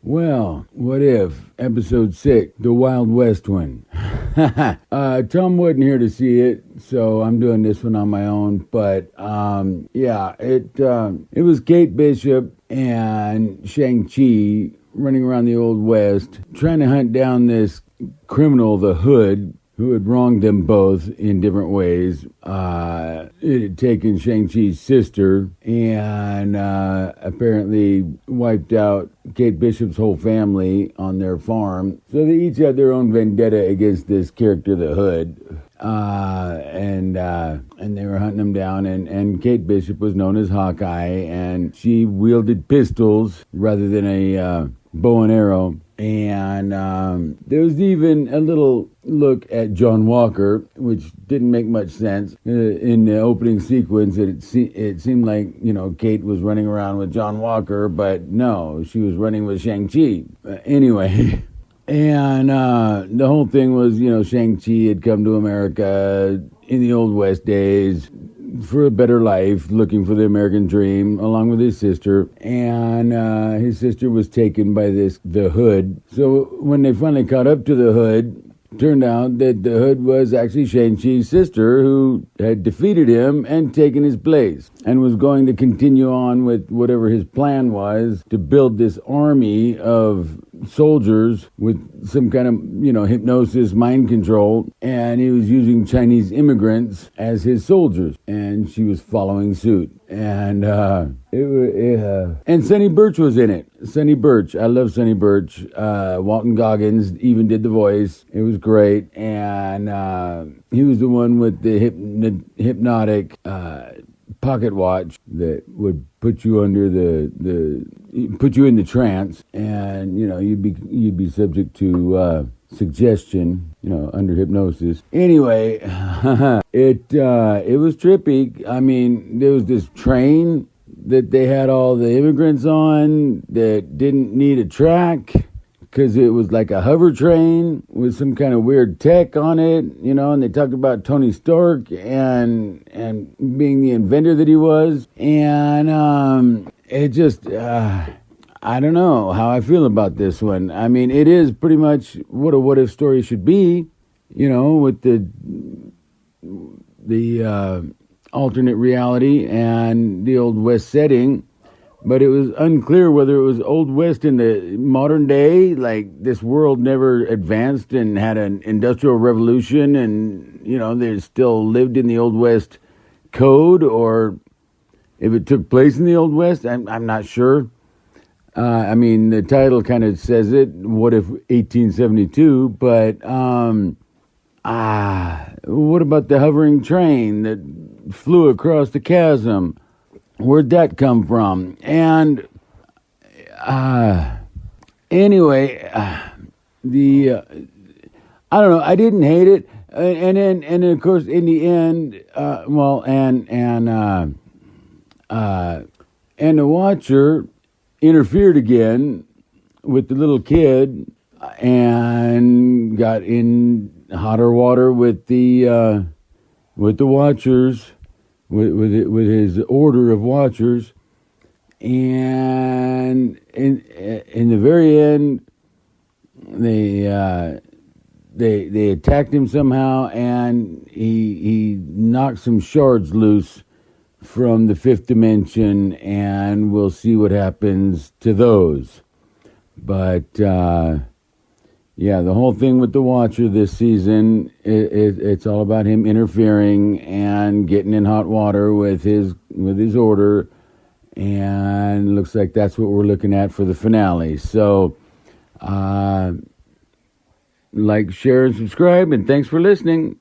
Well, what if episode 6, the Wild West one? Tom wasn't here to see it, so I'm doing this one on my own. But it was Kate Bishop and Shang-Chi running around the Old West, trying to hunt down this criminal, the Hood, who had wronged them both in different ways. It had taken Shang-Chi's sister and apparently wiped out Kate Bishop's whole family on their farm. So they each had their own vendetta against this character, the Hood. And they were hunting him down, and Kate Bishop was known as Hawkeye, and she wielded pistols rather than a bow and arrow. And there was even a little look at John Walker, which didn't make much sense. In the opening sequence, it seemed like, Kate was running around with John Walker, but no, she was running with Shang-Chi. Anyway, and the whole thing was, Shang-Chi had come to America in the Old West days for a better life, looking for the American dream, along with his sister. And his sister was taken by the Hood. So when they finally caught up to the Hood, turned out that the Hood was actually Shang-Chi's sister, who had defeated him and taken his place, and was going to continue on with whatever his plan was, to build this army of soldiers with some kind of, hypnosis, mind control, and he was using Chinese immigrants as his soldiers, and she was following suit. And and Sonny Birch was in it. Sonny Birch, I love Sonny Birch. Walton Goggins even did the voice. It was great, and he was the one with the hypnotic pocket watch that would put you under put you in the trance, and you'd be subject to suggestion, under hypnosis. Anyway, it was trippy. I mean, there was this train that they had all the immigrants on that didn't need a track, because it was like a hover train with some kind of weird tech on it, and they talked about Tony Stark and being the inventor that he was. And it just, I don't know how I feel about this one. I mean, it is pretty much what a what-if story should be, with the alternate reality and the Old West setting. But it was unclear whether it was Old West in the modern day, like this world never advanced and had an industrial revolution and, they still lived in the Old West code, or if it took place in the Old West. I'm not sure. I mean, the title kind of says it, what if 1872, but what about the hovering train that flew across the chasm? Where'd that come from? And anyway, I don't know. I didn't hate it, and then of course in the end, and the Watcher interfered again with the little kid and got in hotter water with the Watchers. With his order of Watchers, and in the very end, they attacked him somehow, and he knocked some shards loose from the fifth dimension, and we'll see what happens to those. But the whole thing with the Watcher this season, it's all about him interfering and getting in hot water with his order, and looks like that's what we're looking at for the finale. So, like, share, and subscribe, and thanks for listening.